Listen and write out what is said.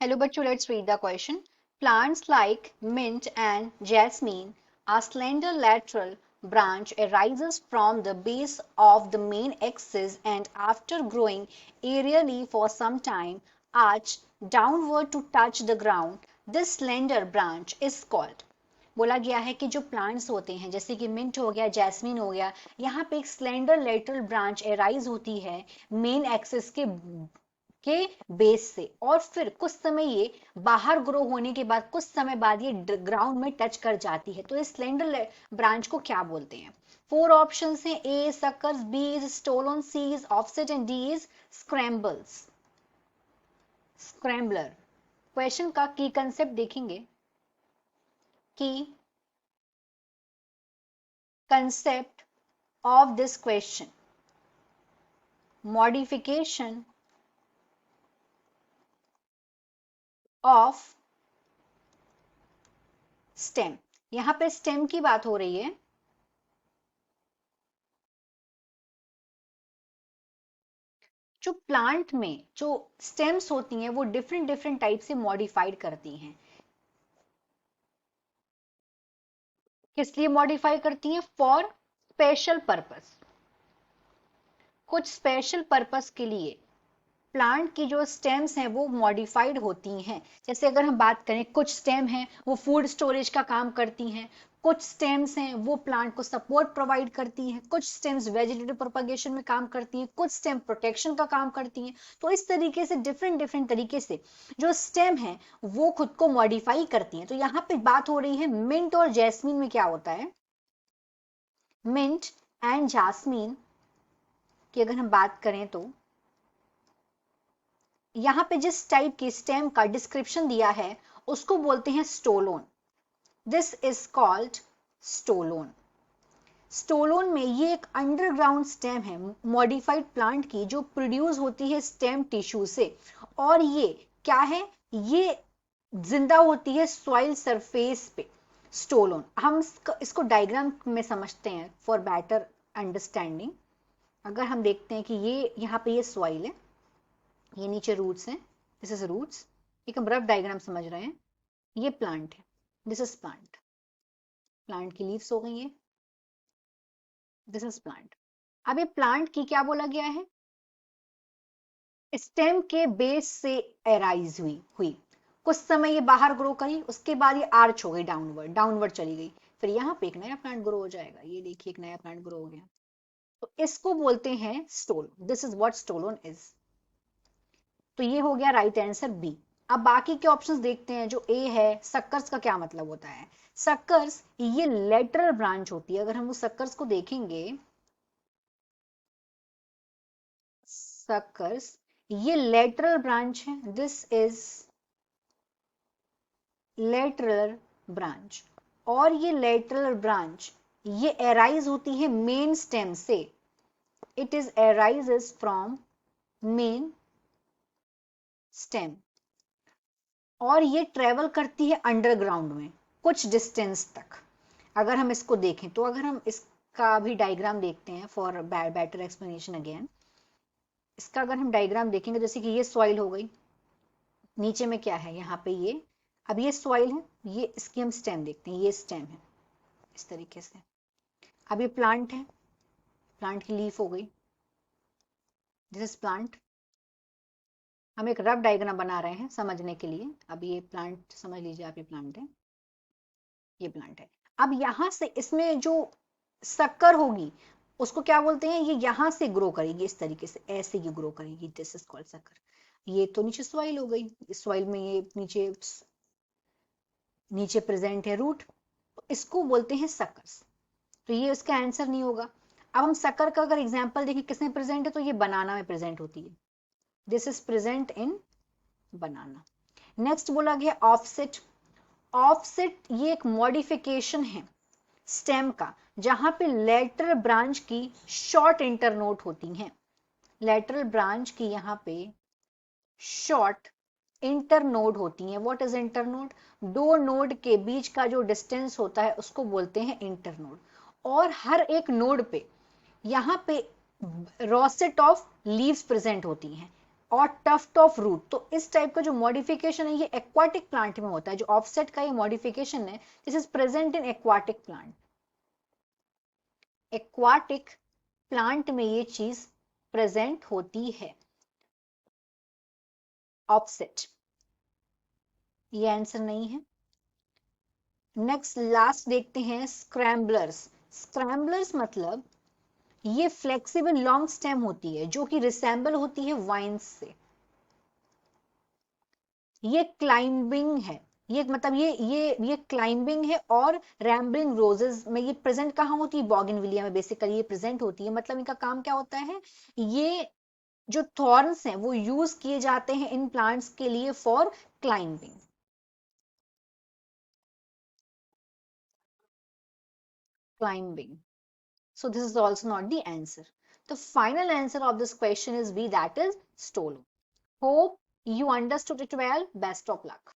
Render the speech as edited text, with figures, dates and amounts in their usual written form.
Hello, bachcho, let's read the question. Plants like mint and jasmine, a slender lateral branch arises from the base of the main axis and after growing aerially for some time, arch downward to touch the ground. This slender branch is called. बोला गया है कि जो plants होते हैं जैसे कि mint हो गया, जैस्मिन हो गया, यहाँ पे एक स्लेंडर लेटरल ब्रांच एराइज होती है मेन एक्सिस के बेस से और फिर कुछ समय ये बाहर ग्रो होने के बाद कुछ समय बाद ये ग्राउंड में टच कर जाती है, तो इस स्लेंडर ब्रांच को क्या बोलते हैं? फोर ऑप्शंस हैं। A suckers, B is stolen, C is offset and D is scrambles, scrambler. Question का की कंसेप्ट देखेंगे कि concept of this question: modification of stem। यहां पे stem की बात हो रही है। जो प्लांट में जो स्टेम्स होती हैं वो डिफरेंट डिफरेंट टाइप से मॉडिफाइड करती हैं। किस लिए मॉडिफाई करती हैं? For special purpose. कुछ स्पेशल पर्पस के लिए प्लांट की जो स्टेम्स हैं वो मॉडिफाइड होती हैं। जैसे अगर हम बात करें, कुछ स्टेम हैं वो फूड स्टोरेज का काम करती हैं, कुछ स्टेम्स हैं वो प्लांट को सपोर्ट प्रोवाइड करती हैं, कुछ स्टेम्स वेजिटेटिव प्रोपगेशन में काम करती हैं, कुछ स्टेम प्रोटेक्शन का काम करती हैं। तो इस तरीके से डिफरेंट डिफरेंट तरीके से जो स्टेम है वो खुद को मॉडिफाई करती हैं। तो यहाँ पे बात हो रही है मिंट और जैस्मीन में क्या होता है। मिंट एंड जास्मीन की अगर हम बात करें तो यहाँ पे जिस टाइप की स्टेम का डिस्क्रिप्शन दिया है उसको बोलते हैं stolon. This is called stolon. Stolon में ये एक अंडरग्राउंड स्टेम है मॉडिफाइड प्लांट की जो प्रोड्यूस होती है स्टेम टिश्यू से, और ये क्या है, ये जिंदा होती है सॉइल सरफेस पे। स्टोलोन हम इसको डायग्राम में समझते हैं फॉर बेटर अंडरस्टैंडिंग। अगर हम देखते हैं कि ये यहाँ पे ये सॉइल है, ये नीचे रूट्स हैं, दिस इज रूट्स। एक हम रफ डायग्राम समझ रहे हैं। ये प्लांट है, दिस इज प्लांट, प्लांट की लीव्स हो गई है, दिस इज प्लांट। अब ये प्लांट की क्या बोला गया है, स्टेम के बेस से एराइज हुई हुई कुछ समय ये बाहर ग्रो करी, उसके बाद ये आर्च हो गई, डाउनवर्ड डाउनवर्ड चली गई, फिर यहाँ पे एक नया प्लांट ग्रो हो जाएगा। ये देखिए एक नया प्लांट ग्रो हो गया, तो इसको बोलते हैं stolon. This is what stolon is. तो ये हो गया राइट आंसर बी। अब बाकी के ऑप्शंस देखते हैं। जो ए है, सक्कर्स का क्या मतलब होता है? सक्कर्स ये लेटरल ब्रांच होती है। अगर हम उस सक्कर्स को देखेंगे, सक्कर्स ये लेटरल ब्रांच है, दिस इज लेटरल ब्रांच। और ये लेटरल ब्रांच ये एराइज होती है मेन स्टेम से। It is arises from main stem और ये ट्रेवल करती है अंडरग्राउंड में कुछ डिस्टेंस तक। अगर हम इसको देखें तो अगर हम इसका भी डायग्राम देखते हैं फॉर बेटर एक्सप्लेनेशन अगेन। इसका अगर हम डायग्राम देखेंगे, जैसे कि ये सॉइल हो गई, नीचे में क्या है, यहाँ पे ये, अब ये सॉइल है, ये इसकी हम स्टेम देखते हैं, ये स्टेम है इस तरीके से। अब ये प्लांट है, प्लांट की लीफ हो गई, दिस इज प्लांट। हम एक रफ डायग्राम बना रहे हैं समझने के लिए। अब ये प्लांट समझ लीजिए आप, ये प्लांट है, ये प्लांट है। अब यहां से इसमें जो शक्कर होगी उसको क्या बोलते हैं, ये यहां से ग्रो करेगी इस तरीके से, ऐसे ये ग्रो करेगी, दिस इज कॉल्ड शक्कर। ये तो नीचे सॉइल हो गई, इस सॉइल में ये नीचे नीचे प्रेजेंट है रूट, तो इसको बोलते हैं सक्कर्स। तो ये उसका आंसर नहीं होगा। अब हम शक्कर का अगर एग्जांपल देखें किसमें प्रेजेंट है, तो ये बनाना में प्रेजेंट होती है, this is present in banana. Next बोला गया ऑफसेट। ऑफसेट ये एक मॉडिफिकेशन है स्टेम का जहां पे लेटरल ब्रांच की शॉर्ट इंटरनोड होती हैं। लेटरल ब्रांच की यहां पे शॉर्ट इंटरनोड होती हैं। What is internode? दो नोड के बीच का जो डिस्टेंस होता है उसको बोलते हैं इंटरनोड। और हर एक नोड पे यहां पे रोसेट ऑफ लीव्स प्रेजेंट होती हैं। और टफ्ट ऑफ रूट। तो इस टाइप का जो मॉडिफिकेशन है ये एक्वाटिक प्लांट में होता है, जो ऑफसेट का ये मॉडिफिकेशन है this is present in aquatic plant. Aquatic plant में ये चीज प्रेजेंट होती है, ऑफसेट। ये आंसर नहीं है। नेक्स्ट लास्ट देखते हैं स्क्रैम्बलर्स। स्क्रैम्बलर्स मतलब ये फ्लेक्सिबल लॉन्ग स्टेम होती है जो कि रिसेंबल होती है वाइन्स से। ये क्लाइंबिंग है, ये मतलब ये क्लाइंबिंग है और रैम्बलिंग रोजेस में ये प्रेजेंट कहाँ होती है, बॉगनविलिया में बेसिकली ये प्रेजेंट होती है। मतलब इनका काम क्या होता है, ये जो थॉर्न्स हैं वो यूज किए जाते हैं इन प्लांट्स के लिए for climbing. Climbing. So this is also not the answer. The final answer of this question is B, that is stolo. Hope you understood it well. Best of luck.